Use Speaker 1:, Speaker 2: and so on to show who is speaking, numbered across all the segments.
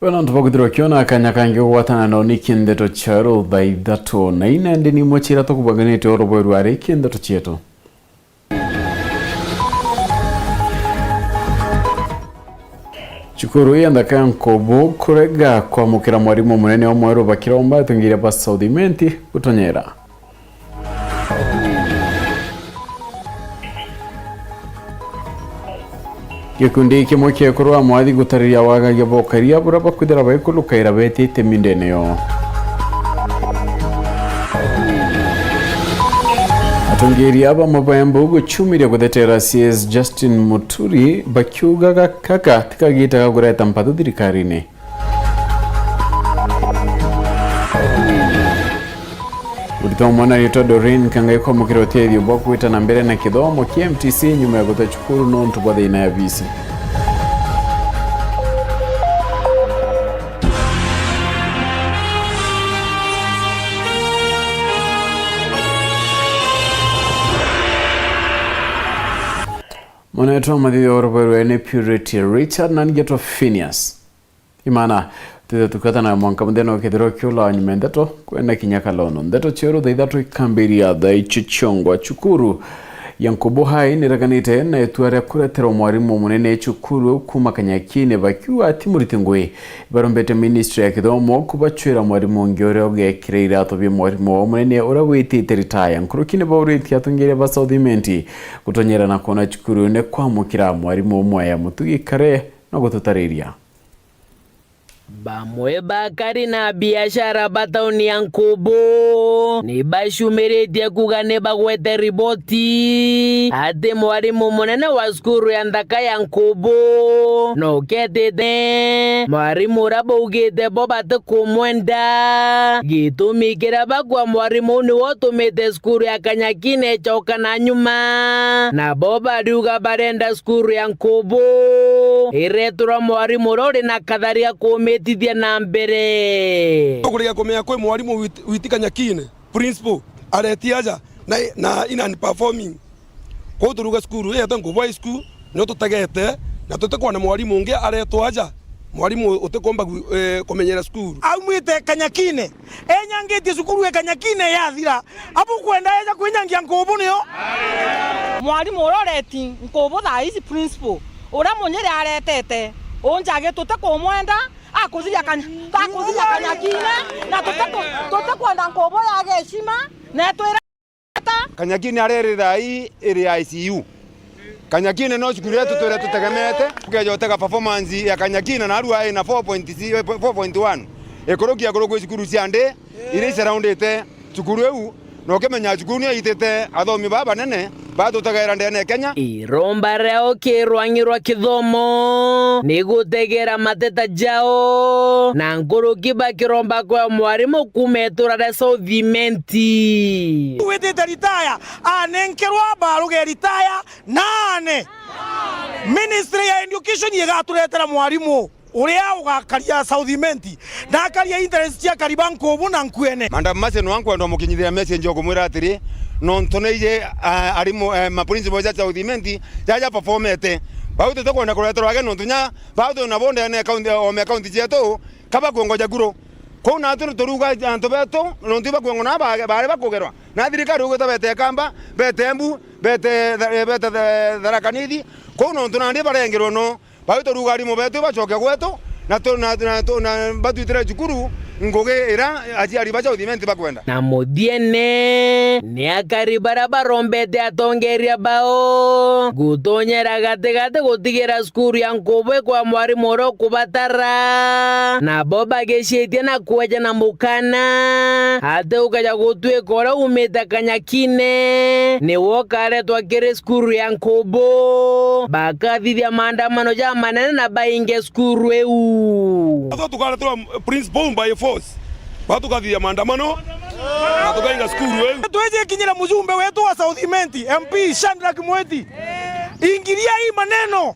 Speaker 1: Bueno, ntubagudiro kiona kanyakange watana no nikindeto charo daidatu na ina ndini mochira to kubaganete orobo ari kindeto cheto. Chukuru yanda kankobo kurega kwa mukira mwarimu munene wa mwaro bakira omba tungira ba Saudimenti kutonyera. Gikundi kimwe kyekorwa mwathi gutariria wagagia bokaria buraba kwithira baikulukaira betite mindeneyo. Atongeria aba mabayambo guchumiria guthetera CS Justin Muturi bakiugaga kaka tikagita gureta mpathu thirikari-ini. Urito mwana yito Doreen kangaiko mukirotethio bokwita na mbere na kithomo kia MTC nyuma ya gutachukuru no ntubwa thina ya visi. Mwana yetu madhidi oroberu ene Purity Richard na nigeto Phineas. Imana tida tukata na mwanka mdeno kithiro kiula nyumendeto kwenda kinyaka lono. Ndeto chero daidatu ikambiria da ichichongwa chukuru. Yankubu hai niraganite na etuare kuretera mwarimu munene chukuru kumakanyakine bakiwa atimurite ngwe. Barombete ministry ya kithomo kubachwira mwarimu ngyorege kireira to bi mwarimu munene urawiti teritaya nkurukine bauriti atungire ba Saudimenti kutonyera na kona chukuru ne kwamukira mwarimu mwaya mutugi kare no gututariria.
Speaker 2: Bamwe bakari na biashara batauni ya Nkubu ni bashumiretie kugane bagwete riboti ate mwarimu munene wa skuru ya ndaka ya Nkubu no ketete mwarimu rabo ugete bobate kumwenda gitumikira bagwa mwarimu ni wotumite skuru ya Kanyakine choka na nyuma na boba duga barenda skuru ya Nkubu iretura mwarimu rori na kadharia kumetithia na mbere
Speaker 3: kuria komea kwe mwarimu witi Kanyakine principal aretiaja na ina ni performing ko turuga skuru ya tango boy school no tutagete na tutekwa na mwarimu unge aretwaja mwarimu utekomba komenyera skuru
Speaker 4: amwite Kanyakine enyangete skuru ya Kanyakine yathira abu kwenda eja kwinyangia Nkubu niyo
Speaker 5: mwarimu uroreti Nkubu tha ici principal ura munyere aretete onjage tutekomwenda akuzia Kanyakine na tutakwenda Nkubu ya heshima na twira
Speaker 6: Kanyakine arerera hii iri ICU Kanyakine no shukuru yetu twira tutegemete tukejoteka performance ya Kanyakine na arua na 4.1 ekorokia korogwe shukuru ciande ire surroundete shukuru eu no kemenya shukuru ni itete athomi baba nene batutagaira ndene Kenya
Speaker 2: iromba reo kirwangirwa kithomo nigutegera mateta jao na nguruki bakiromba kwa mwarimu kumetura re Saudimenti
Speaker 4: witete ritaya anenkerwa baruge ritaya nane ministry ya education yegaturetera mwarimu uria ugakaria Saudimenti na akaria interest ya kariba Nkubu na Nkwene
Speaker 6: manda mase no anko ndo mukinyithira message okumwira atiri nontoneije arimo mapolisi boja Saudimenti jaja performete bauto tokwenda kuretera wage nontunya bauto na bonde ne account jeto kaba kuongoja guro ko na turu turuga anto beto nontiba kuongo na bare bakugerwa na thirikari ugo tabete kamba betembu bete darakanidi ko nontuna ndi barengerwo no bauto rugari mo beto bachoke gweto na batwitira chukuru ngoge era ajiari bacha Saudimenti bakwenda
Speaker 2: na modiene ni akari barabarombete atongeria bao gutonyera gategate gutigera skuru ya Nkubu kwa mwarimu ro kubatara na boba geshetie na kueja na mukana ate ukaja gutwe kora umeta Kanyakine ni wokare twakere skuru ya Nkubu bakathithia maandamano ja manene na bainge skuru eu
Speaker 3: tukara tu principal by force batu kathia maandamano na tukainga skuru wewe
Speaker 4: tuweje kinyira mjumbe wetu wa Saudimenti MP Shandrak Mweti ingiria hii maneno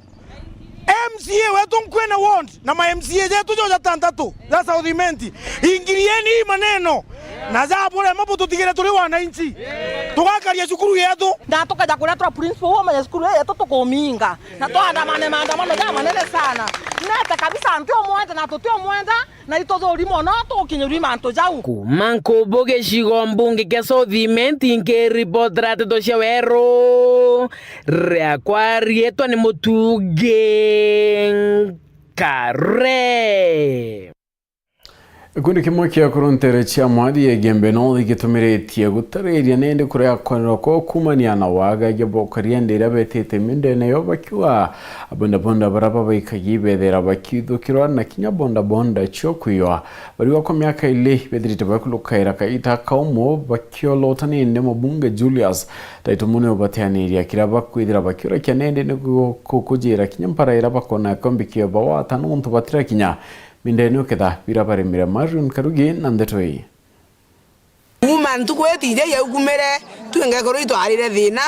Speaker 4: MCA wetu Nkwene ward na ma MCA zetu joja tantatu za Saudimenti ingirieni hii maneno na zabure mabu tutigire turi wananchi tugakaria cukuru yetu
Speaker 5: na tukaja kuletwa principal wa mwenye skuru yetu tukuminga na tuandamane maandamano ya manene sana nete kabisa ntio mwenda na tutio mwenda na itotholimo no tukinyurima antu jau
Speaker 2: kuma Nkubu gicigo mbunge kia Southiment nkiripotera ndeto cia weru riakwa rietwa ni Mutugi Kare.
Speaker 1: Kundi kimwe kia kuruntere chia mwadi ya Gembe North gitumiretie gutariria nende kuria kwanira ko kumania na waga gebokaria ndira betete mindene yo bakiwa abonda baraba baikagibethera bakithukirwa na kinya bonda chokwiwa bari wako myaka ile bedirite bakulukaira kaita kaumo bakiolotani ndemo bunge Julius taitumune obateaniria kiraba kwithira bakiura kyanende ne kukujira kinya mparaira bakona kombikia bawata nuntu batira kinya mindene oketha birabaremira Marion Karugi na ndeto hii
Speaker 7: Umantu kwetije yaukumere tuenge koro itwarire thina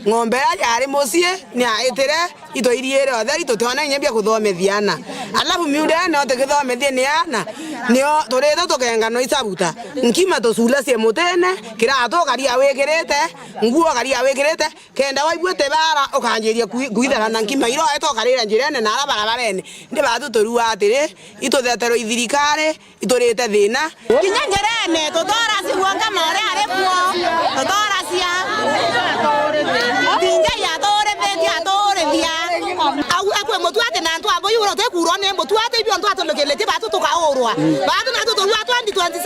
Speaker 7: ng'ombe yari mucie ni aitire itoiriere otheri tutona nyambia kuthomethia alafu miude no tukithomethia ni ana nio turito tukengano isabuta nkima tusula cie mutene kirato karia wekirete nguo karia wekirete kenda waibwete bara ukanjiria kuithana na nkima iro eto karira njirene na ara barabarene ndi batu turua atire ituthetero ithirikare iturite thina kinyangerene tutora siwanga mare arekuo tutora cia tinja ya tore betia tore dia au akwe mutuate na ntu abo yuro te kuro ne mutuate ibyo ntu atolokelete batu tukaorwa batu na tu tuwa 2027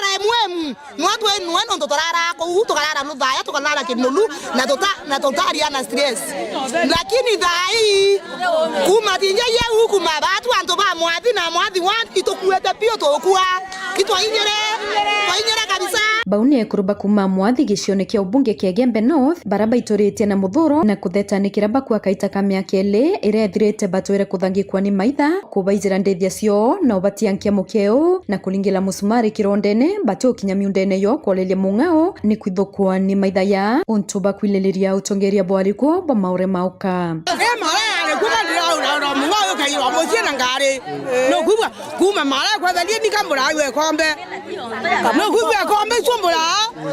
Speaker 7: RMM mwotu enu eno ntotorara ko utokarara no daya tokalala kinolu na totaria na stress lakini dai kuma tinja ye huku mabatu anto ba mwadhi na mwadhi wan itokuete pio tokua itwainyere kabisa
Speaker 8: bauni ekuruba kuma mwathi gicione kia ubunge kia Gembe North baraba ituritie na muthuro na kuthetanikira bakwa kaita ka miaka ili irethirite batwire kuthangikwa ni maitha kubaizira ndethia cio na ubatiankia mukeo na kulingila musumari kirondene batu kinya miundene yo kolelia mungao ni kwithukwa ni maitha ya untu bakwililiria utongeria bwariko ba maure mauka
Speaker 7: no kuma mara kwa dalia ni kambura we kombe no kubwa kombe sombora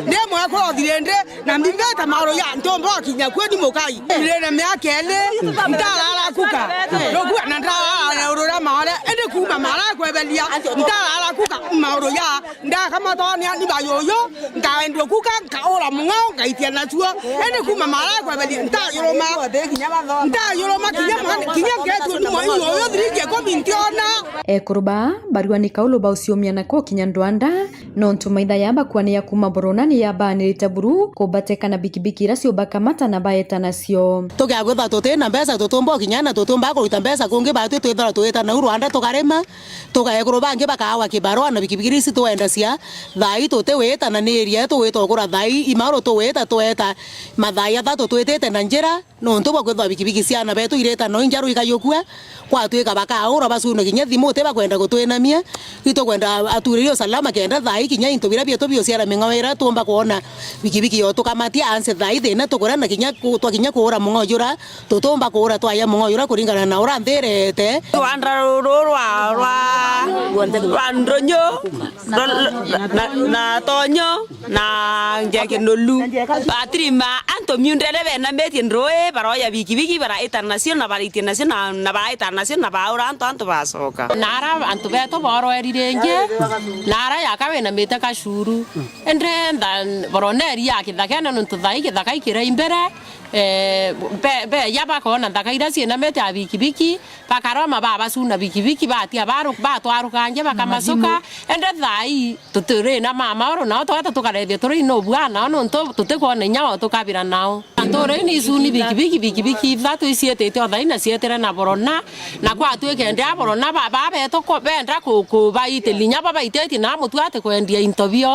Speaker 7: ne mo ko dirende na mbingata maro ya ntombo kinya kwedi mokai dirende me akele ndala kuka no kubwa na ndala urura mara ende kuma mara kwa dalia ndala kuka maro ya nda kama to ni bayoyo ngaendo kuka kaora mungao ngaitia na chuo ende kuma mara kwa dalia nda yoroma kinya ketu ni mo yo dirike ko mintiona
Speaker 8: ekuruba barua ni kaulo ba usiomia na ko kinya ndwanda no ntumaitha yaba kwani ya kuma borona ni yaba ni taburu ko bateka na bikibiki rasio bakamata na baeta nacio
Speaker 7: tugagutha tutena mbeca tutumbo kinyana tutumba kuruta mbeca kungi batu twithora twita na Rwanda tukarema tugayekuruba ngi bakawa kibarua na bikibiki risi tuenda cia thai tute weta na neria tuwita kura thai imaro tuweta tweta mathaya thatu twetete na njira no ntubo kwithwa bikibiki cia na betu ireta no injaru ikayokua kwa twika bakaura basuno kinya thimu te bakwenda gutwenamia ito kwenda aturirio salama kenda thai kinya into birabia to bio cia mingawera tumba kuona bikibiki yo tukamatia anse thai thina tukorana kinya twakinya kuura mungoyura tutumba kuura twaya mungoyura kuringana na ura nderete
Speaker 9: twandra rwa ndronyo na tonyo na njekenolu atrima anto miundele bena meti ndroe baroya bikibiki bara international na bara international na bara international na bara anto basoka
Speaker 10: nara anto beto boro erirenge nara yakawe na meta kashuru endre ndan boroneri yakithakena nuntu thai kithakai kira imbere be yaba kona ndakaira ciena mete abikibiki bakaroma baba suna bikibiki batia baru batwarukanje bakamasuka ende thai tuture na mama oro na twata tukarethia turi no bwana no nto tutekona nyawo tukabira nao antore ni suni bikibiki thatu isietete othai na sietere na borona na kwa twekende borona baba beto ko bendra ku baite linya baba iteti na mutwate kwendia interview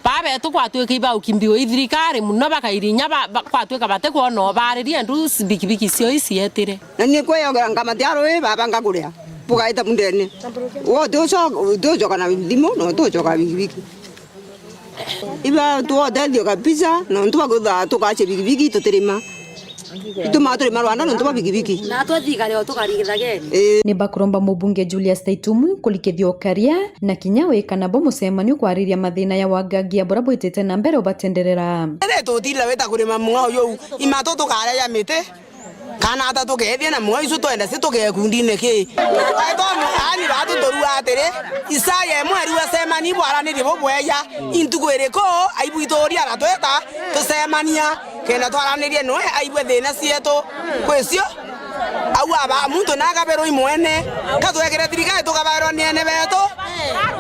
Speaker 10: baba beto kwa tweke ba ukimbio ithirikari muno bakairinya kwa tweka bate no bariria ndu bikibiki cio isietire
Speaker 7: na ni kwa yonga ngamatiaro baba ngakuria bugaita mundene wo dojo kana ndimo no dojo ka bikibiki iba tu odelio kabisa no ntu bagutha tukache bikibiki tutirima ituma tuli marwanda ntuma bigibiki
Speaker 9: na twathikare tukarigithage
Speaker 8: ni bakuromba mubunge Julius Taitumu kulikithio karia na kinyawe kana bo mucemanio kwariria mathina ya wangangia bora boitete na mbere ubatenderera
Speaker 7: ere tutila weta kurima mwa yo imato tukare ya mite kana ata tukethia na mwa isu twenda si tukekundine ki aito ani batu toru atere isaye mweri wasemani bwarani ribo bweya intukwiriko aibu itoria na tweta tusemania kena twaranirie no aibu thina cietu kwisio au aba muntu nakabero imwene katwekere thirikari tukabairwo niene beto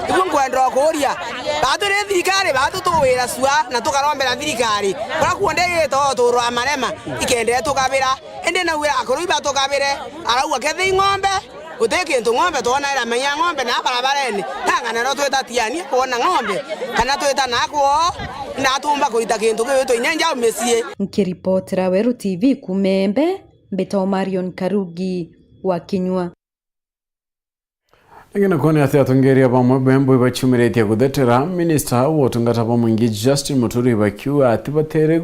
Speaker 7: ibu nkwendro kuria batu re thirikari batu tuwira swa na tukarombera thirikari kwa kuonde gito turwa marema ikende tukabira ende na wira akoroiba tukabire arau akethe ng'ombe uteke ntu ng'ombe tuona ira menya ng'ombe na barabareni tanga na tweta tiani kuona ng'ombe kana tweta nakwo na tumba kuita kintu kitu inenja mesie
Speaker 8: nkiripotera Weru TV kumembe Beto Marion Karugi wa Kinyua
Speaker 1: Ngina kone atungeria pamwe bembo bachumiretia kudetera minister wotungata pamwingi Justin Muturi bakiwa atibatere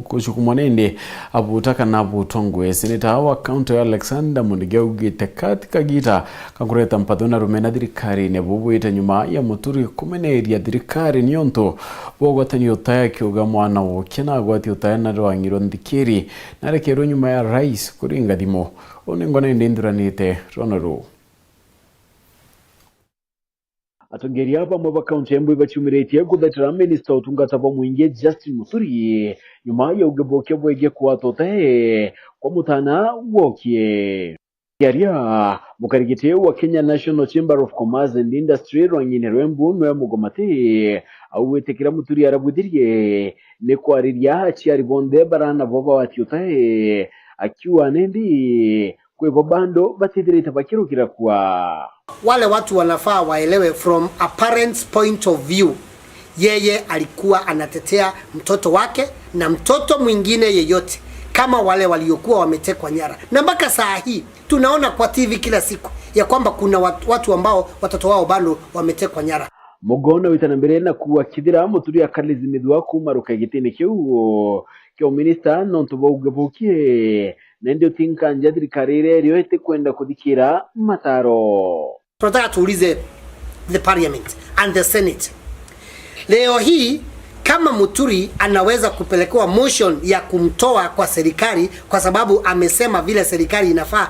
Speaker 1: kuchukumonende abutaka na butongwe senator wa county Alexander Mundigaugi tekatika gita kakureta mpadona rumena dirikari ne bubuita nyuma ya Muturi kumeneria dirikari nyonto bogotani utaya kyoga mwana wo kena gwati utaya na rwangiro ndikiri narekero nyuma ya rais kuringa dimo onengona ndinduranite ronoro atongeria hapa mwa kaunti ya Embu bachumiretie kudetera minister utungata pamwingi Justin Muturi nyuma ya ugeboke bwege kwatote kwa mutana wokie yaria mukarigite wa Kenya National Chamber of Commerce and Industry rwanyine Embu no mugomate awetekera Muturi arabudirie ne kwariria cyari bonde barana boba watyotae akiwa nendi kwa bando batidirita bakirukira kwa
Speaker 11: wale watu wanafaa waelewe from a parent's point of view. Yeye alikuwa anatetea mtoto wake na mtoto mwingine yeyote kama wale waliokuwa wametekwa nyara. Na mpaka saa hii tunaona kwa TV kila siku ya kwamba kuna watu ambao watoto wao bado wametekwa nyara.
Speaker 1: Mugona witanambere na kuwa kidira Muturi akalizimidwa kumaruka gitene kyo minister nontubo ugebukie nende utinka njadiri karire riyote kwenda kudikira mataro.
Speaker 11: Tunataka tuulize the parliament and the senate. Leo hii kama Muturi anaweza kupelekewa motion ya kumtoa kwa serikali kwa sababu amesema vile serikali inafaa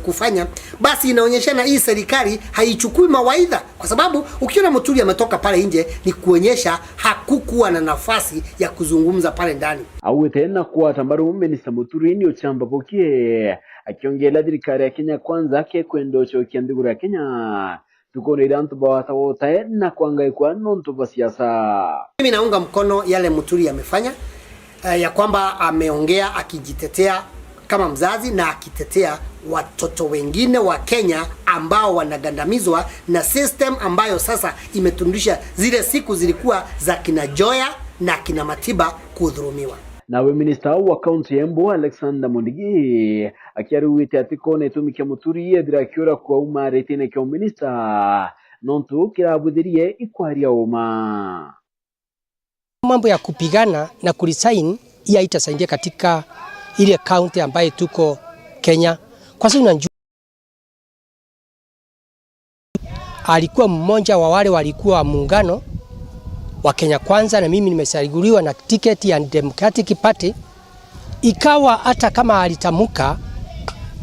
Speaker 11: kufanya, basi inaonyeshana hii serikali haichukui mawaidha, kwa sababu ukiona Muturi ametoka pale nje ni kuonyesha hakukuwa na nafasi ya kuzungumza pale ndani.
Speaker 1: Awe tena kwa tambaru minister Muturi ni ochamba bokie akiongela dirikari ya Kenya kwanza ke kwendo cho kiandigura Kenya tukone irantu bawata wote na kuangai kwa nonto ba siasa.
Speaker 11: Mimi naunga mkono yale Muturi amefanya, ya kwamba ameongea akijitetea kama mzazi na akitetea watoto wengine wa Kenya ambao wanagandamizwa na system ambayo sasa imetundisha zile siku zilikuwa za kina Joya na kina Matiba kudhulumiwa.
Speaker 1: Nawe minister wa county ya Embu Alexander Mundigi akiaruwite atikone tumike Muturi yedirakiora kwa umare tene kwa minister nontu kirabudirie ikwaria uma.
Speaker 12: Mambo ya kupigana na kuresign ya itasaidia katika ile county ambayo tuko Kenya, kwa sababu unajua alikuwa mmoja wa wale walikuwa muungano wa Kenya Kwanza, na mimi nimeshaguliwa na tiketi ya Democratic Party. Ikawa hata kama alitamuka,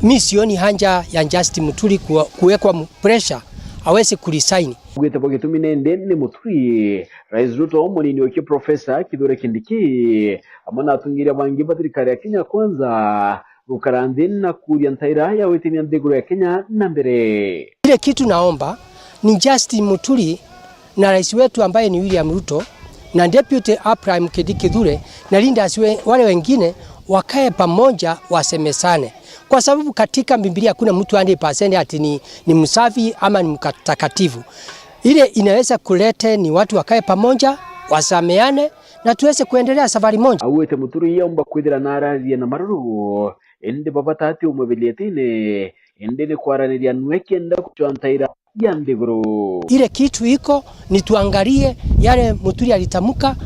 Speaker 12: mimi sioni haja ya Justin Muturi kuwekwa pressure aweze kuresign.
Speaker 1: Gwete bogetu nende ni Muturi Rais Ruto monini oke Professor Kithure Kindiki amana atungira bangi badirikari ya Kenya Kwanza ukarandin na kuriantaira ya wetini ndegura ya Kenya na mbere.
Speaker 12: Ile kitu naomba ni Justin Muturi na rais wetu ambaye ni William Ruto na Deputy Abraham Kithure na Linda wale wengine wakae pamoja wasemesane, kwa sababu katika Biblia kuna mtu 100% ati ni msafi ama ni mtakatifu. Ile inaweza kulete ni watu wakae pamoja wasameane na tuweze kuendelea safari moja.
Speaker 1: Awete Muturi yomba kwidira narazi na maruru ende babatati umabilietine ende ne kwaraniria nwekenda kuchwantaira yandegro.
Speaker 12: Ile kitu iko ni tuangalie yale Muturi alitamuka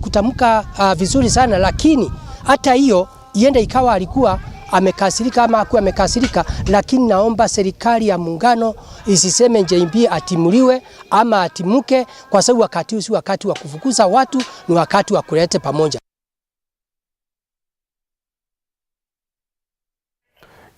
Speaker 12: kutamka vizuri sana, lakini hata hiyo iende ikawa alikuwa amekasirika ama hakuwa amekasirika, lakini naomba serikali ya muungano isiseme JB atimuliwe ama atimuke, kwa sababu wakati huu si wakati wa kufukuza watu, ni wakati wa kuleta pamoja.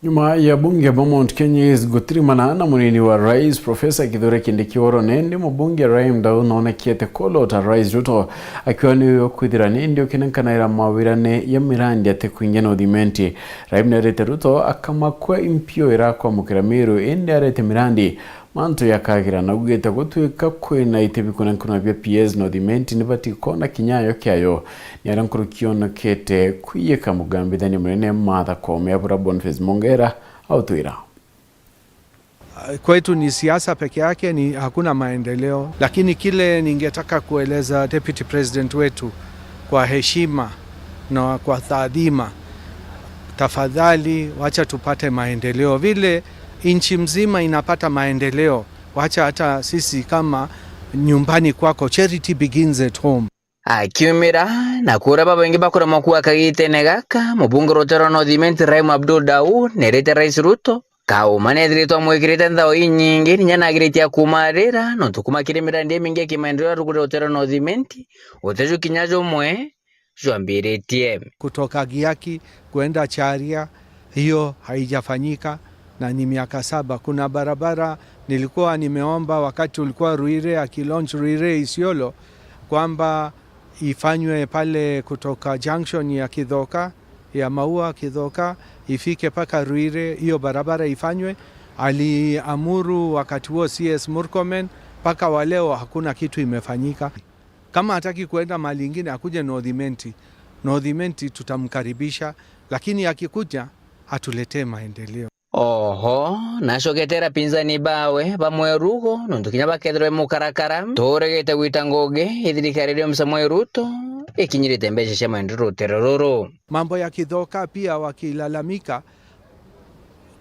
Speaker 1: Nyuma ya bunge ya Mount Kenya gutirimana na munini wa rais Profesa Kithure Kindiki nende mbunge Raim Daud nonekete kolo ta rais Ruto akiwa ni kwithirani ndio kinenkanira mawirane ya mirandi ate kuingia no thimenti. Raim nerete Ruto akamakwa impio irakwa mukiramiru ende arete mirandi manto yakagira na gugete gutwika kwina itebikuna kuna bya PS no thimenti nibati kona kinyayo kyayo nyarankurukiono kete kuyeka mugambi thani munene Martha Koome abura Boniface Mongera au tuira.
Speaker 13: Kwetu ni siasa peke yake, ni hakuna maendeleo, lakini kile ningetaka kueleza Deputy President wetu kwa heshima na kwa taadhima, tafadhali wacha tupate maendeleo vile inchi mzima inapata maendeleo, wacha hata sisi kama nyumbani kwako, charity begins at home.
Speaker 2: Akiumira na kura baba wengi bakura makuwa kagite gaka mubunge Rotero no thimenti Raim Abdul Daud nerete rais Ruto kauma dirito mwekirite ndao inyingi nyana girite akumarira no tukuma kirimira ndiye mingi kimaendeleo Rotero no thimenti uteju kinyajo mwe jwambiretie
Speaker 13: kutoka Giaki kwenda Charia, hiyo haijafanyika na ni miaka 7. Kuna barabara nilikuwa nimeomba wakati ulikuwa Ruire akilaunch Ruire Isiolo kwamba ifanywe pale kutoka junction ya Kidhoka ya Maua Kidhoka ifike paka Ruire, hiyo barabara ifanywe. Aliamuru wakati huo CS Murkomen, paka waleo hakuna kitu imefanyika. Kama hataki kuenda mahali ingine akuje Northimenti tutamkaribisha, lakini akikuja hatuletee maendeleo.
Speaker 2: Oho, nashoketera pinzani bawe bamwerugo nondukinya bakedrwe mukarakara toregete witangoge ithirikarire msamwe Ruto ikinyirite mbeshe shema ndiro terororo.
Speaker 13: Mambo ya Kidhoka pia wakilalamika,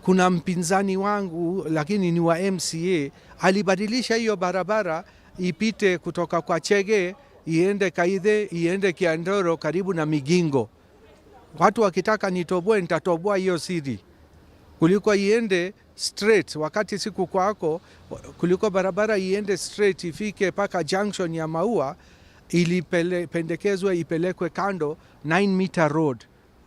Speaker 13: kuna mpinzani wangu lakini ni wa MCA alibadilisha hiyo barabara ipite kutoka kwa Chege iende Kaithe iende Kiandoro karibu na Migingo. Watu wakitaka nitoboe nitatoboa hiyo siri kuliko iende straight wakati siku kwako, kuliko barabara iende straight ifike paka junction ya Maua ili pendekezwe ipelekwe kando 9 meter road,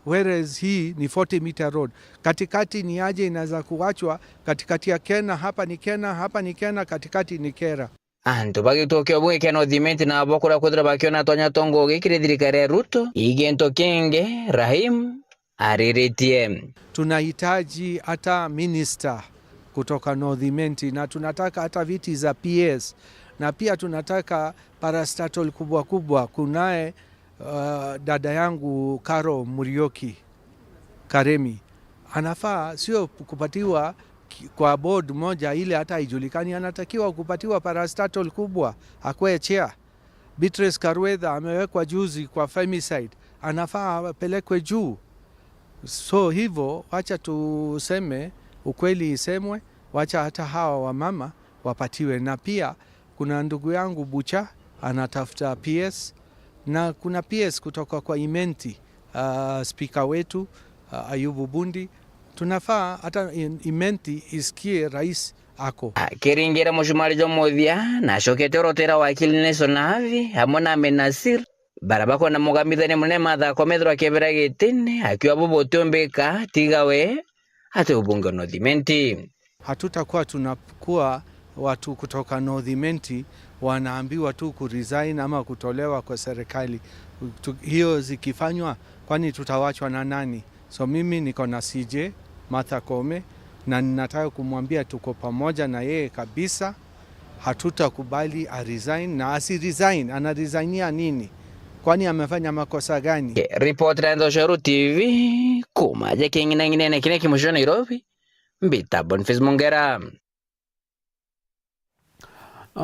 Speaker 13: whereas hii ni 40 meter road. Katikati ni aje inaweza kuachwa katikati ya Kena, hapa ni Kena, hapa ni Kena, katikati ni Kera.
Speaker 2: Anto bagi tokyo bunge keno thimenti na bokura kudra bakiona tonya tongo gikire thirikari Ruto igento kenge Rahim ariretie.
Speaker 13: Tunahitaji hata minister kutoka Northimenti na tunataka hata viti za PS na pia tunataka parastatal kubwa kubwa. Kunaye dada yangu Karo Murioki Karemi, anafaa sio kupatiwa kwa board moja ile hata haijulikani, anatakiwa kupatiwa parastatal kubwa akwe chair. Beatrice Karwetha amewekwa juzi kwa femicide, anafaa apelekwe juu. So hivyo wacha tuseme ukweli isemwe, wacha hata hawa wamama wapatiwe. Na pia kuna ndugu yangu Bucha anatafuta PS na kuna PS kutoka kwa Imenti, speaker wetu Ayubu Bundi. Tunafaa hata Imenti isikie rais ako.
Speaker 2: Kiringira mushumari jo modhia na shokete Rotera wakili Nelson Navi hamona Menasir barabako na mugambithani munene Martha Koome akebera gitini akiwa bobotombeka tigawe hata ubunge Northimenti.
Speaker 13: Hatutakuwa tunakuwa watu kutoka Northimenti wanaambiwa tu kuresign ama kutolewa kwa serikali. Hiyo zikifanywa kwani tutawachwa na nani? So mimi niko na CJ Martha Koome na ninataka kumwambia tuko pamoja na yeye kabisa. Hatutakubali resign na resign. Ana resignia nini? Kwani amefanya makosa gani?
Speaker 2: Report Rando Sharu TV kumaje kingine ngine kile kimusho Nairobi mbita Boniface Mongera.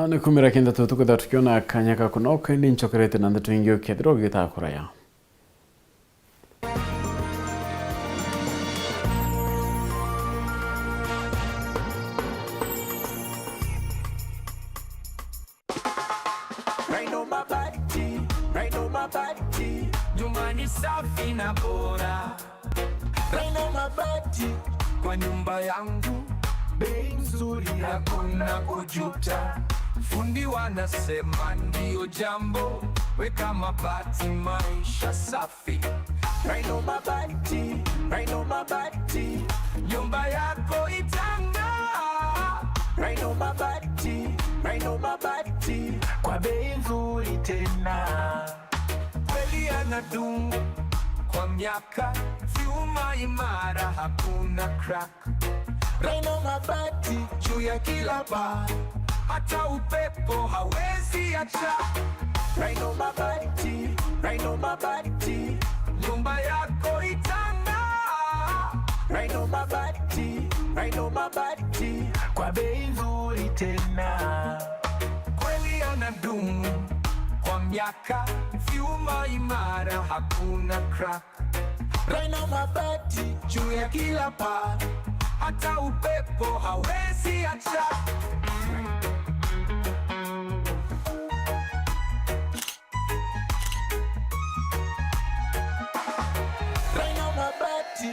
Speaker 1: Ni kumira kenda tutuko tukiona kanyaka kunoka ndi nchokerete nanda tuingio kedro gitakuraya.
Speaker 14: nyumbani safi na bora. Raino Mabati kwa nyumba yangu, bei nzuri hakuna kujuta. Fundi wanasema ndio jambo, weka mabati maisha safi. Raino Mabati, Raino Mabati, nyumba yako itang'aa. Raino Mabati, Raino Mabati, kwa bei nzuri tena. Kweli yanadumu kwa miaka, vyuma imara hakuna crack. Raino Mabati juu ya kila paa, hata upepo hawezi acha. Raino Mabati, Raino Mabati, nyumba yako itang'aa. Raino Mabati, Raino Mabati, kwa bei nzuri tena. Kweli yanadumu kwa miaka, vyuma imara hakuna crack. Raino Mabati juu ya kila paa, hata upepo hawezi acha. Raino Mabati.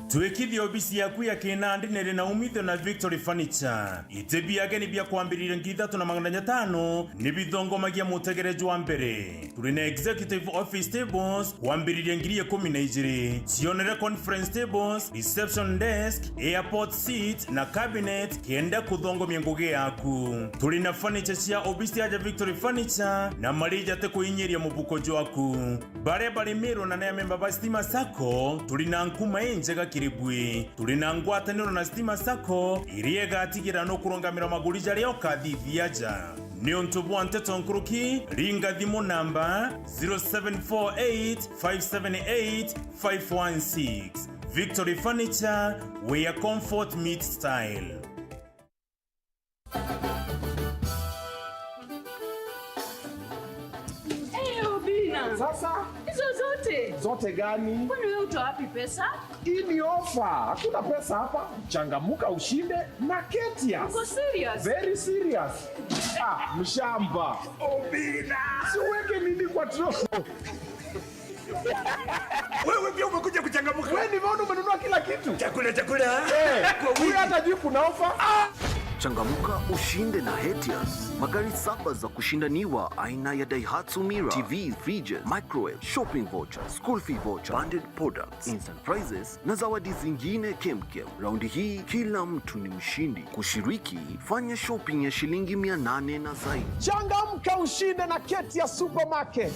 Speaker 15: Tuwekithia obisi yaku ya Kinandi nere na umithio na Victory Furniture. Itebi yake ni bia kuambirire ngithatu na 500 ni bithongomagia mutegereji wa mbere. Turi na executive office tables kuambirire ngiri 12, cionere conference tables, reception desk, airport seat na cabinet kenda kuthongomia ngugi yaku. Turi na furniture cia obisi ya Victory Furniture na marija te kuinyeria mubuko jwaku. Bare bari mero na ya member ba Stima Sacco turi na nkuma enjega kiribwe. Turi na ngwataniro na Stima Sacco iriega atigira no kurongamira maguri jari okathithiaja. Nionto Bwanteto Nkuruki, ringa thimo namba 0748578516. Victory Furniture, where comfort meets style.
Speaker 16: Sasa
Speaker 17: hizo zote
Speaker 16: gani?
Speaker 17: Kwani wewe utoa wapi pesa?
Speaker 16: Hii ni ofa. Hakuna pesa hapa. Changamuka ushinde na Ketia.
Speaker 17: Uko serious?
Speaker 16: Very serious. Mshamba. Obina. Siweke nini kwa troso.
Speaker 14: Wewe pia umekuja kuchangamuka.
Speaker 16: Wewe nimeona umenunua kila kitu.
Speaker 14: Chakula.
Speaker 16: Huyu hata juu kuna ofa.
Speaker 18: Changamuka ushinde na Hetias. Magari 7 za kushindaniwa aina ya Daihatsu Mira, TV, fridges, microwave, shopping voucher, school fee voucher, bundled products, instant prizes na zawadi zingine kemkem. Raundi hii kila mtu ni mshindi. Kushiriki, fanya shopping ya shilingi 800 na zaidi.
Speaker 16: Changamka ushinde na Ketia Supermarket.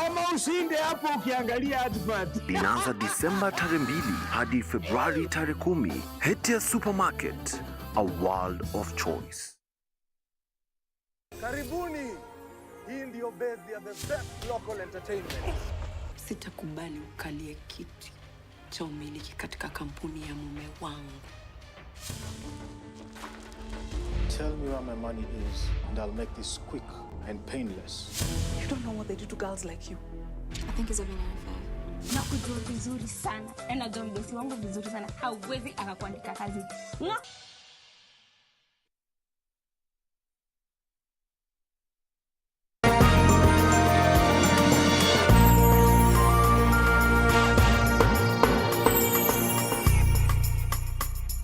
Speaker 14: Ama ushinde hapo ukiangalia advert.
Speaker 18: Linaanza Disemba tarehe 2 hadi Februari tarehe 10. Hetia Supermarket, a world of choice.
Speaker 19: Karibuni. Hii ndio base ya the best local entertainment.
Speaker 20: Sitakubali ukalie kiti cha umiliki katika kampuni ya mume wangu.
Speaker 21: Tell me where my money is and I'll make this quick and painless.
Speaker 20: You don't know what they do to girls like you.
Speaker 22: I think it's a very unfair. Na kujua vizuri sana. Na najua mdosi wangu vizuri sana. Hauwezi akakuandika kazi.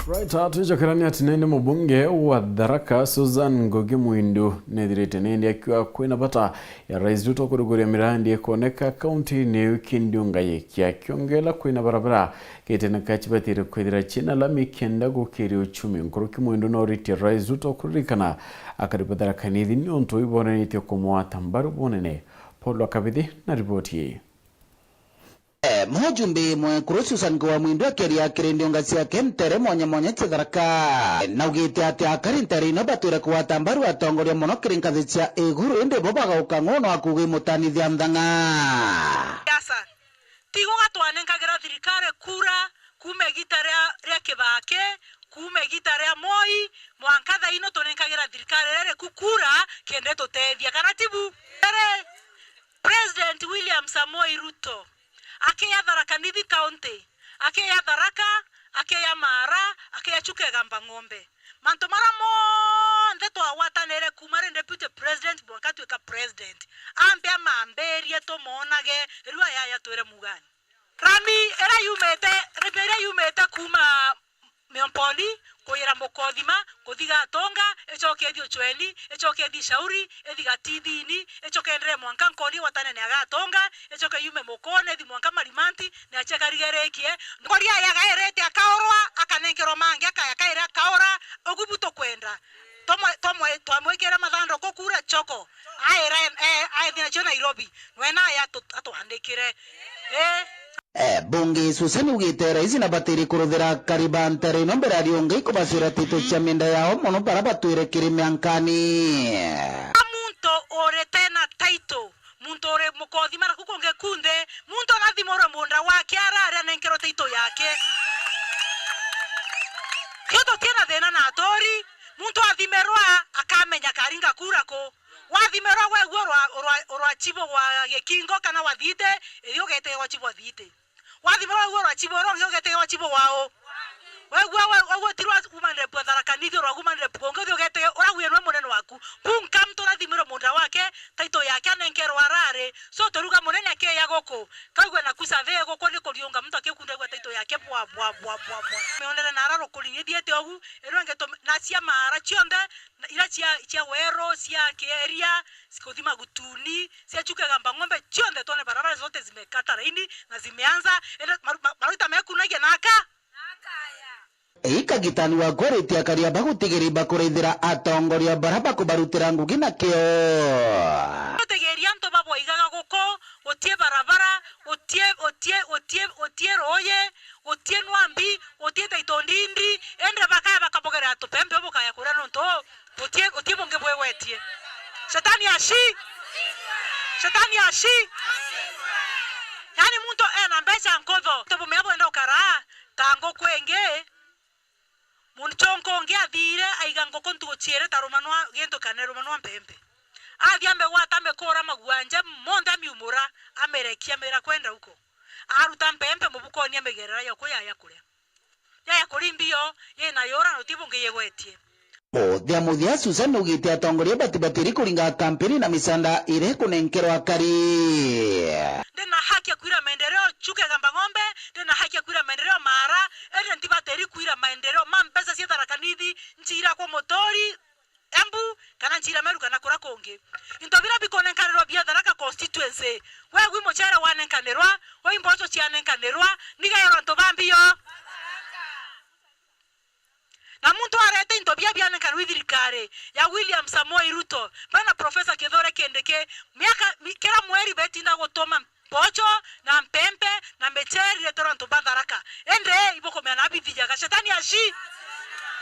Speaker 1: Right, tuichokerania ati nende mubunge wa Tharaka Susan Ngugi Mwindu nethirite nende akiwa kwina bata ya Rais Ruto kuruguria mirandi ekoneka county ni Kindungaye kia kiongela kwina barabara kitena kachibatire kwithira china lami kenda gukiri uchumi. Ngugi Mwindu no riti Rais Ruto kurikana akaribadara kanithi nyonto ibonanite kumwata mbaru bonene. Paulo Kabidi na ripoti hii.
Speaker 23: Mhajumbe mwekuru Susan Ngugi Mwindu akiria kirindi ngasi ya kentere monye Tharaka naugite ati akarintari no bature kuwata mbaru atongoria muno kirinkathi cia iguru indi bo bagauka ngono akugi mutanithia mthanga
Speaker 24: yasa tigo gatwanenkagira thirikari kura kume gitare ria Kibake kume gitare ya Moi mwankatha ino tonenkagira thirikari rere kukura kende tutethia karatibu President William Samoei Ruto akeya Tharaka Nithi County, akeya Tharaka, akeya Mara, akeya Chukegamba Ng'ombe. Manto mara monde twawatanire kumare deputy president bwakatwika president. twere mugani rami era yumete kuma meompoli koyera mokodhima kothiga tonga echoke dio chweli echoke di shauri ediga tidini echoke ndre mwanka nkoli watane ne aga tonga echoke yume mokone di mwanka malimanti ne acheka rigerekie nkoli ya gaerete akaorwa akanenkero mange akaira kaora ogubuto kwenda tomwekera mathando kokura choko aira aithina cho Nairobi wena ya atohandikire
Speaker 23: bunge Susani ugite raisi na batiri kuruthira karibantare no mbere arionga ikubasira tito cha minda yao mono bara batwire kirimiankani
Speaker 24: muntu ore tena taito muntu ore mukothi mara kukonge kunde muntu nathimora munda wake arare nenkero taito yake kito tena thena na atori muntu athimerwa akamenya karinga kurako wathimerwa we orwa chibo wa gekingo kana wathite ithio gete wa chibo thite wathimerwa we orwa chibo ro gete wa chibo wao wewe tirwa kumande pwethara kanithio ro kumande pkongo thio gete oragwirwe munene waku punka mtu nathimero munda wake taito yake anenkero arare so toruga munene ake ya goko kagwe na kusave goko ni kuriunga mtu akikunda gwa taito yake bwa meonera na araro kulinyithiete ogu erwenge to na cia mara chionde ira cia wero cia keria sikuthima gutuni cia chuke gamba ng'ombe chionde tone barabara zote zimekata laini na zimeanza maruta mekunagia naka
Speaker 23: ikagitani wa gorete akaria bagutigiri bakurithira atongoria baraba kubarutira ngugi na kio
Speaker 24: tegeria nto babo igaga goko otie barabara otie roye otie nwambi otie taitondindi ende bakaya bakabogera to pembe bokaya kurano nto otie bonge bwewetie shetani ashi yani muntu ena mbesa nkodho to bomebo enda ukara tango kwenge munchonko nge athire aiga ngoko ntugochiere tarumanwa gento kanerumanwa mpembe athiambe watambe kora magwanja monda miumura amerekia mera kwenda huko aruta mpembe mubukoni amegerera yoko yaya kulimbio yena yora notibunge yegwetie
Speaker 23: muthia Susan ugite atongoria batibatiri kuringa kampeni na misanda ire kunenkerwa kari
Speaker 24: ndena haki ya kuira maendeleo chuke gamba ng'ombe ndena haki ya kuira maendeleo mara ende ntibateri kuira maendeleo mampesa cia tarakanidi nchira kwa motori embu kana nchira meru kana kura konge intobira bikonenkanirwa bia Tharaka constituency we gwi mochera wanenkanirwa we imbocho chianenkanirwa niga yoro ntobambio na muntu arete intobia bia nenkanirwa thirikari ya William Samoei Ruto bana Professor Kithure Kindiki miaka kera mweri betinda gutoma pocho na mpembe na mecheri retoro ntoba Tharaka ende iboko mena abithija gashetani ashi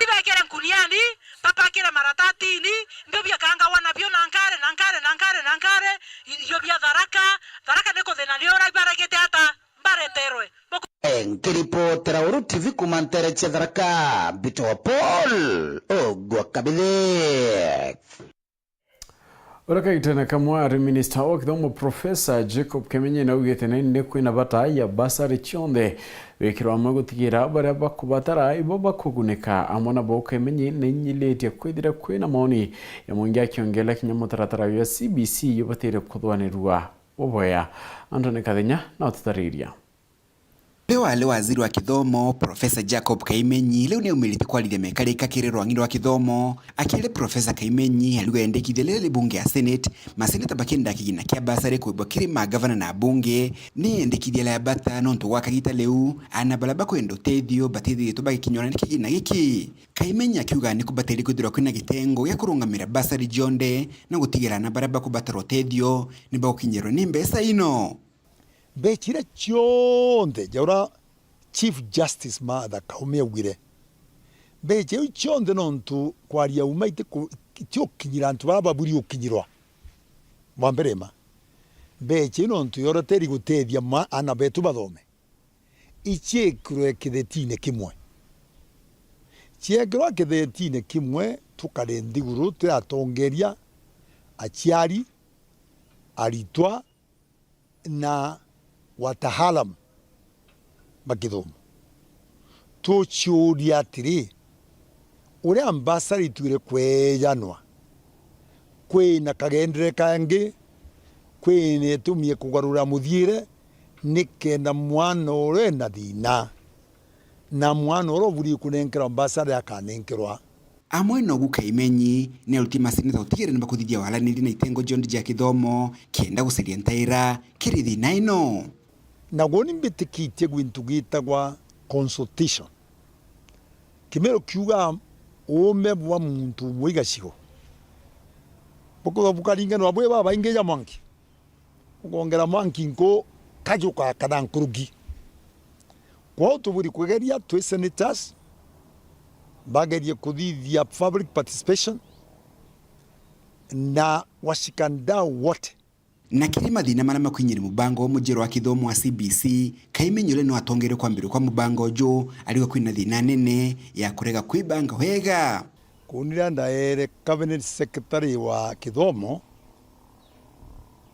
Speaker 24: ibekere nkuniani papa kire maratatini ndio bia kanga wana bio nankare iyo bia Tharaka neko thena liora ibaregete ata mbareterwe
Speaker 23: nkiripotera Uru TV kumantere cha Tharaka Bito Paul Ogwakabithe
Speaker 1: Urakaitana kamwari Minister wa Kithomo Professor Jacob Kemenyi na ugete nene kwina bataya basari chionde wekirwa magutigira baria bakubatara ibo bakuguneka amona bo Kemenyi nenyiletie kwithira kwina moni ya mungia kiongela kinyamutaratara ya CBC yobatere kuthwanirwa oboya Anthony Kathenya na tutariria
Speaker 3: Leo waziri wa kithomo Professor Jacob Kemenyi leo ni umiliti kwa lile mekarika kire rwangiro wa kithomo akile Professor Kemenyi aligoendekithia lele bunge ya Senate maseneta bakenda kigina kia basare kuibwa kiri magavana na bunge ni endekithia la bata nonto wakagita leu anabalaba kwendo tedio batithio tobaki kinyona kigina giki Kemenyi akiuga ni kubateri kuthirwa kwina gitengo ya kurungamira basari jonde na gutigira na baraba kubataro tedio ni bakinyero ni mbesa ino
Speaker 4: Bechira chionde jaura Chief Justice Martha Koome augire beche chionde nontu kwaria umaite tio kinyira antu baba buri ukinyirwa mwamberema beche nontu yoroteri gutethia ana betu bathome ichekro kidetine kimwe chiekro kidetine kimwe tukare ndiguru tiratongeria achiari aritwa na watahalam magithomo tuchuria atiri uri ambasari tuire kwejanwa kwina kagendere kangi kwine tumie kugarura muthiire nikenda mwana ore na thina na mwana oro buri kunenkera mbasara yakanenkerwa
Speaker 3: amwe no Kaimenyi ne aruti masinita utigere namba kuthithia walaniri na itengo John ja kithomo kenda guceria ntaira kiri thina ino
Speaker 4: na goni mbitikitie gwintu gitagwa consultation kimero kiuga ome bwa muntu mwigacigo boko bukaringa no abwe baba ingeja mwanki ukongera mwanki nko kajuka kana nkurugi kwa tuburi kwegeria twe senators bageria kuthithia public participation na washikanda wote
Speaker 3: na kiri mathina mana makwinyira mubango mujero wa kithomo wa CBC Kaimenyi ule no atongere kwambire kwa mubango jo aliko kwina thina nene ya kurega kwibanga wega
Speaker 4: kunira ndaere cabinet secretary wa kithomo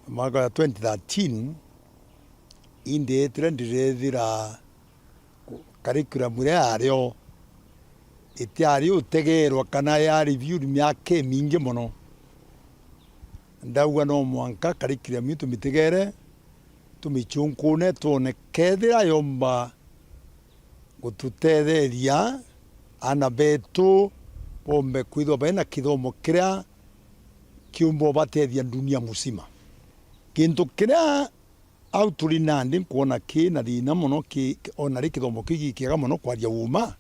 Speaker 4: mwaka 2013 inde trendithira curriculum ria ario itiari utegerwa kana ya review myake mingi muno ndauga no mwanka curriculum itu mitegere tumichunkune tone kethira yomba gututetheria ana betu pombe kwithwa bena kithomo kiria kiumbo batethia dunia musima kintu kiria au turi nandi kuona ki na thina muno ki ona ri kithomo kigi kiega muno kwaria uma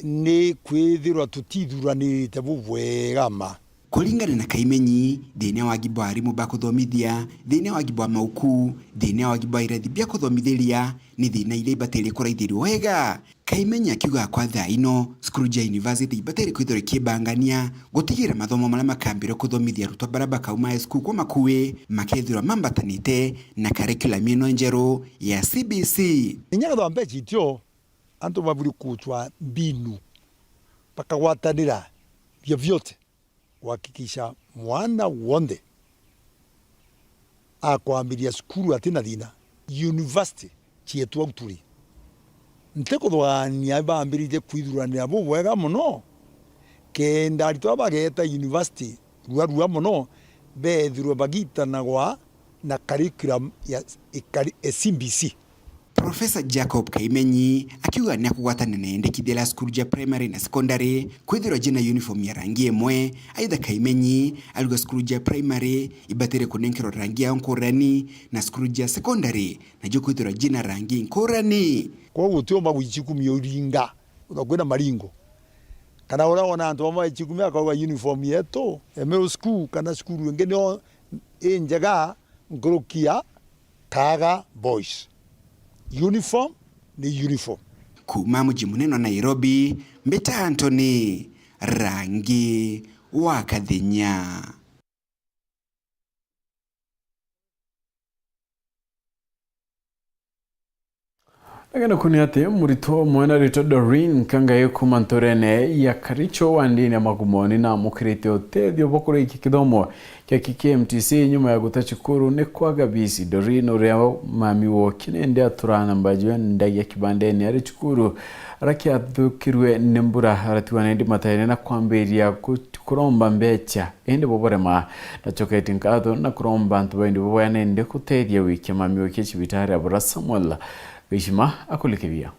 Speaker 4: ni kwithirwa tutithuranite bubwega ma
Speaker 3: kuringana na Kaimenyi thina wa gimbo arimu ba kuthomithia thina wa gimbo mauku thina wa gimbo irathi bia kuthomithiria ni thina ile bateri kuraithirio wega Kaimenyi akiuga kwa thaa ino Scrooge University bateri kwithore kibangania gutigira mathomo mara makambire kuthomithia rutwa baraba kauma high school kwa makuwe makethirwa mambatanite na curriculum ino njeru ya CBC
Speaker 4: ninyaga thombe chitio antu baburi kutwa mbinu pakagwatanira vyovyote kuhakikisha mwana wonde akwambiria skuru atina thina university chietu auturi nteko thwania bambirije kwithuranira bubwega muno kenda arito bageta university ruarua muno bethirwe bagitanagwa na curriculum ya CBC.
Speaker 3: Professor Jacob Kaimenyi akiuga ni akugwatana na endekithia la Scrooge primary na secondary kwithirwa jina uniform ya rangi emwe aidha Kaimenyi aluga Scrooge primary ibatere kunenkero rangi ya nkorani na Scrooge secondary na jo kwithirwa jina rangi nkorani
Speaker 4: kwa gutiomba gwichikumia uringa uthagwena maringo kana uraona antu amwe ichikumia akauga uniform yetu emero school kana school ngene enjaga ngrukia Kaga boys uniform ni uniform.
Speaker 3: Kuma mji munene Nairobi, Mbeta Anthony, Rangi wa Kathenya.
Speaker 1: Agana kuniate murito mwana rito Doreen kangaye kumantorene ya Karicho wandini ya magumoni na mukirite otedio bokore iki kithomo kia KMTC nyuma ya gutachukuru ne kwaga bisi Doreen uria mami wo kinende aturana mbajwe ndagi ya kibandeni ari chukuru rakia thukirwe nembura aratiwana ndi mataine na kwamberia kuromba mbecha ende boborema na choketi nkatho na kuromba ntu bindi boboyane nde kutedia wiki mami wo kechibitari abura Samuel Bishima akulikivia.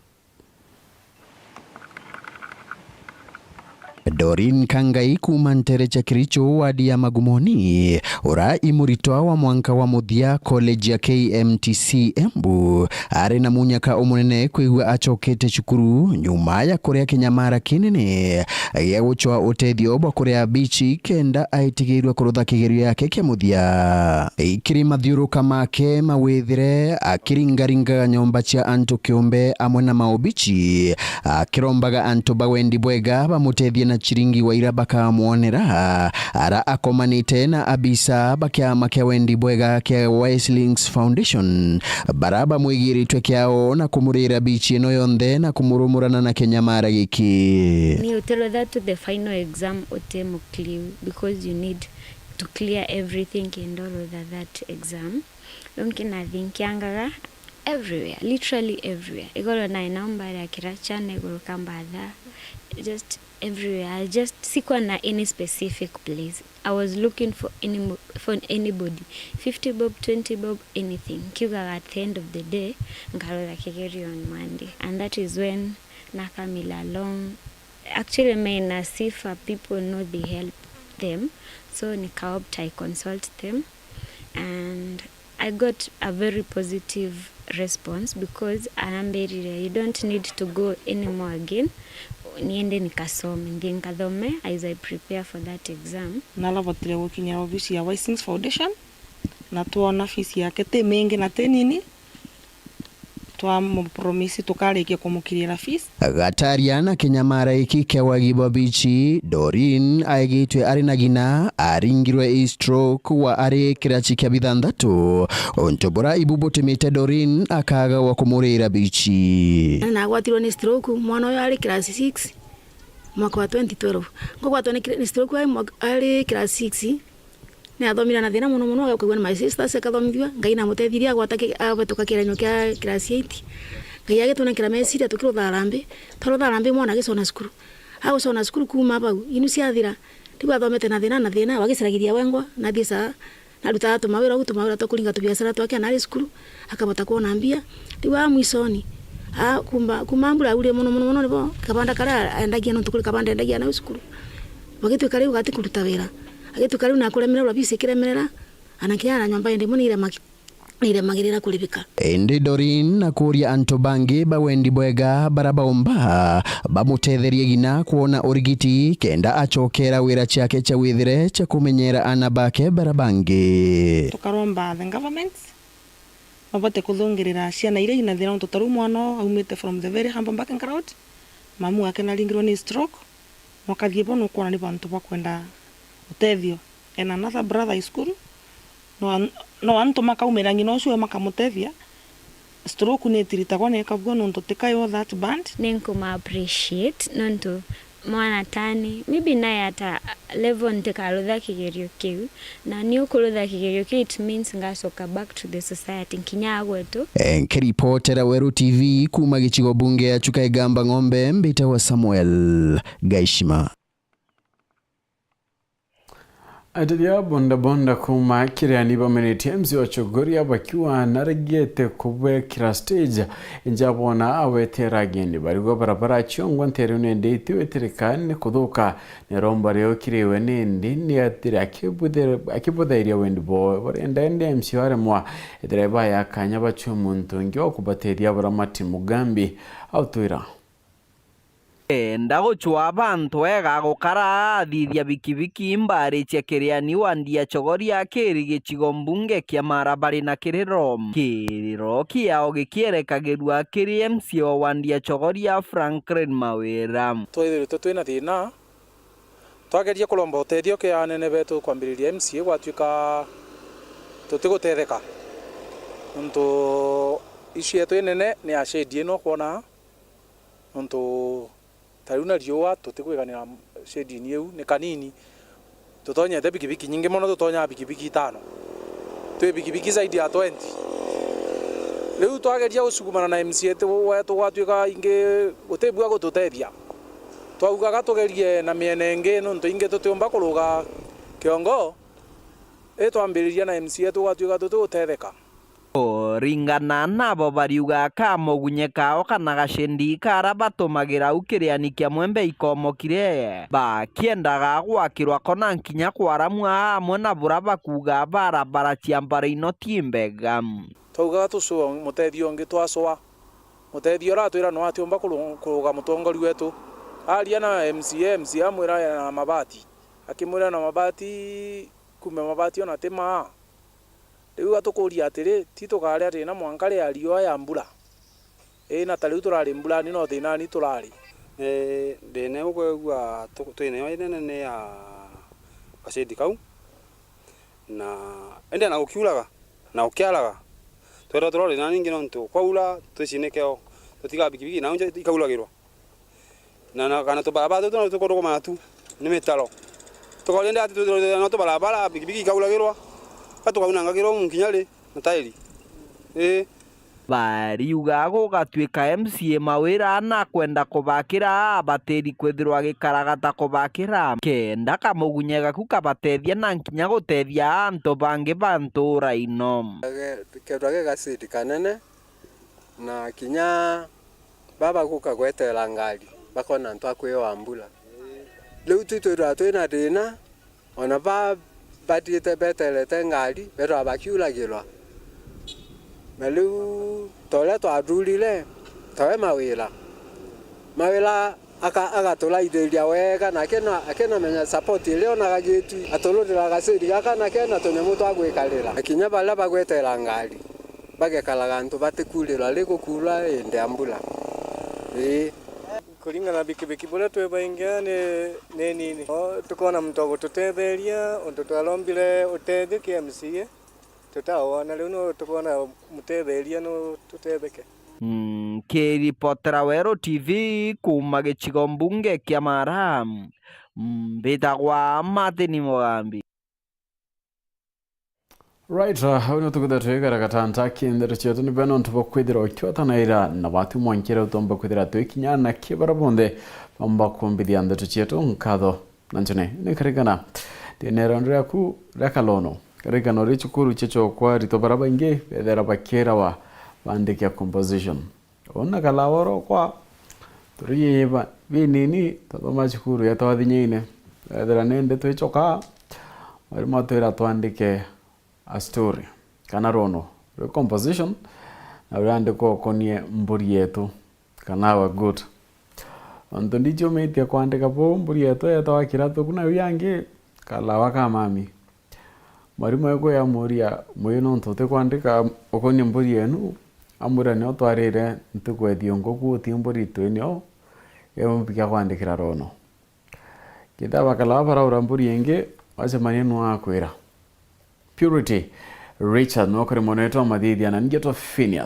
Speaker 5: Doreen Kangai kumantere cha Kiricho wadi ya Magumoni ura imuritoa wa mwanka wa muthia college ya KMTC Embu are na munyaka omunene kwigwa achokete chukuru nyuma ya korea Kenyamara kinene ya guchoa uteithio bwa korea bichi kenda aitigirwa kurutha kigerio yake kia muthia ikiri mathiuruka make mawithire akiringaringa nyomba cia antu kiumbe amwe na maubichi akirombaga antu bawendi bwega bamutethie na chiringi wa ira bakamuonera ara akomanite na abisa bakiama kia wendi bwega kia Weslings Foundation baraba mwigiritwe kiao na kumurira bichi ino yonthe na kumurumurana na Kenyamara giki
Speaker 22: ni utelo that to the final exam otemo clear because you need to clear everything and all of that exam. Don't think yangaga everywhere, literally everywhere. Igoro na inaomba ya kirachane, igoro kambatha, just everywhere. I just sikuwa na any specific place. I was looking for anybody. 50 bob, 20 bob, anything. Kiuga at the end of the day, nkarola kigeri on Monday. And that is when nakamila along. Actually, may nasifa people know they help them. So nikaopt, I consult them. And I got a very positive response because you don't need to go anymore again. Niende nikasome, ndi nikadhome as I prepare for that exam.
Speaker 6: Nalavatire working ya ofisi ya Wisings Foundation. Na tuona ofisi yake te mengi na te nini. Twamupromisi tukarikia kumukirira fees.
Speaker 5: Gataria na kinyamara iki kewa gibobichi Doreen aigitwe ari nagina aringirwe stroke wa ari kirachi kya bithandatu ontobora ibubutimite Doreen akaga wa kumurira bichi
Speaker 7: na gwatirwo ni stroke mwana uyu ari class 6 mwaka wa 2012 ngogwatwo ni stroke ari class 6 na athomira na thina muno agakugwa na my sisters akathomithwa ngai na mutethiria gwatake abatuka kiranyo kya class 8 ngai agetuna kira meciria tukiro tharambe mwana gicona cukuru agocona cukuru kuma bau inu ciathira tiga athomete na thina wagisiragiria wengwa na thisa na ruta tumawira tukuringa tubiacara twake na cukuru akabota kuona mbia tiga mwisoni kumambura ule muno nibo kabanda kara endagia no tukuri kabanda endagia na cukuru bagitwe kare ugati kuruta wira agetu kariu na kuremerera urabise kiremerera anakiara nyamba ende munire magirira kulibika
Speaker 5: ende Doreen na kuria antobange bawendi bwega barabaomba bamutetherie gina kuona urigiti kenda achokera wira chake cha withire cha kumenyera anabake barabange
Speaker 6: tukaromba the government mabote kuthongirira ciana ire ina thina tutaru mwana aumite from the very humble back and crowd mamu yake na lingirwo ni stroke mwakathie bono kuona ni bantu bakwenda utethio and another brother in school no anto makaumira ngino ucio makamutethia stroke ni tiritagwa ne kabwa no totikayo that band
Speaker 22: ninkuma appreciate nonto mwana tani maybe naye ata level ntekarutha kigerio kiu na ni ukurutha kigerio kiu it means ngasoka back to the society nkinya gwetu
Speaker 5: nkiripotera Weru TV kuma gichigo bunge ya Chukaigamba Ng'ombe mbita wa Samuel Gaishima.
Speaker 1: Adidia bonda kuma kiriani bameneti mzi wa Chogoria bakiwa naragete kubwe kira stage njabona awetera gendi barigo barabara chiongo ntere nende itiwetirikane kuduka neromba reo kiriwe nende ni atira akibudairia wendi bo barenda mzi ware mwa driver ya kanya bacho muntu ngyo kubateria baramati Mugambi autuira
Speaker 2: ndagochwa abantu ega gukara thithia bikibiki mbari chekeriani wandia Chogoria kiri gichigo mbunge kia marabari na kiriro kiao gikierekagirwa kiri MC wa wandia Chogoria Franklin Mawira
Speaker 21: twithirite twina thina twageria kulomba utethio kia anene betu kwambiriria MC gwatuika tutigutetheka nto ici yetu nene ni ashedi no kuona nto taruna riwa tutigwiganira shedi ni eu ni kanini tutonya the bikibiki nyingi mono tutonya bikibiki 5 twe bikibiki zaidi ya 20 leo twageria usugumana na MC yetu wetu gwatuika inge utebua gututethia twaugaga tugerie na miene ingi no nto inge tutiomba kuruga kiongo twambiriria na MC yetu gwatuika tututetheka
Speaker 2: ringana nabo bariuga kamogunye kao kana gashendi kara batomagira ukiriani kia mwembe ikomokire bakiendaga gwakirwa kona nkinya kwaramwa amwe na buraba kuga barabara ciambara ino timbega
Speaker 21: twaugaga tucua mutethio ngi twacua mutethio ratwira no atiomba kuruga mutongori wetu aria na MC amwira na mabati akimwira na mabati kume mabati ona tema riu atukuria atiri titukari ati na mwankari ario ya mbura na tariu turari mbura ni no thina ni turari
Speaker 9: ndene ugwa twine yo nene ya kasedi kau na ende na ukiulaga na ukialaga twera turori na ningi no ntu kwaula twicinekeo tutiga bikibiki na unje ikaulagirwa na kana to barabara to tukoro matu ni metalo tukolenda ati no to barabara bikibiki ikaulagirwa atukaunanga kiro nkinyale na tairi
Speaker 8: bariuga gũgatuĩka MCA mawĩra na kwenda kũbakĩra abatĩri kwithirwa gĩkaragata kũbakĩra kenda kamugunye gaku kabatethia na nkinya gũtethia anto bangi bantura ino
Speaker 10: kedwa gĩgacĩdi kanene na kinya baba guka gwetera ngari bakona ntwa kwĩwambula rĩu twitwĩrwa twĩna thĩna ona bathiĩte beterete ngari betwa bakiuragĩrwa na rĩu torĩa twathurire towe mawĩra agatũraithĩria wega na akenamenya support ĩrĩa onaga gĩtu atũrũrĩra gacĩri gaka na kena tũnyamũ twa gwĩkarĩra kinya barĩa bagwetera ngari bagekaraga ntũ batĩkurĩrwa rĩ gũkura ĩndĩ ambula
Speaker 11: kũringana bikibiki bũrĩa twĩ baingia nĩ nini tũkona mũndũ gũtũtetheria ũndũ twalombire ũteithio kĩ MCA tũtawona rĩu no tũkona mũtetheria no tũtetheke
Speaker 8: kĩripotera Werũ TV kuma gĩcigo mbunge kĩa Maramu mbĩtagwa Martin Mugambi.
Speaker 1: Right, hau no tukuda twegara gatanta kindero chetu ni beno ntubo kwithira okyotanaira na batu mwankira utomba kwithira twekinya na kibara bonde bamba kumbithia ndeto chetu nkatho nanchone ni karigana tenera ndria ku rakalono karigana ri chukuru checho kwa ritobaraba inge bedera bakera wa bandike composition ona kalaworo kwa turiyeba binini tadoma chukuru ya tawadhinyine bedera nende twechoka bari matwera twandike a story kana rono recomposition na urandiko konie mburi yetu kana wa good anto ndicho metia kwandika po mburi yetu yatawa kirato kuna yange kala waka mami marimo yako ya moria moyeno ntote kwandika okonie mburi yenu amura ne otwarire ntukwethio ngoku timburi twenyo yompikia kwandikira rono kitaba kala bara uramburi yenge wacha maneno akwira Purity Richard nokore moneto madidi anangeto Phineas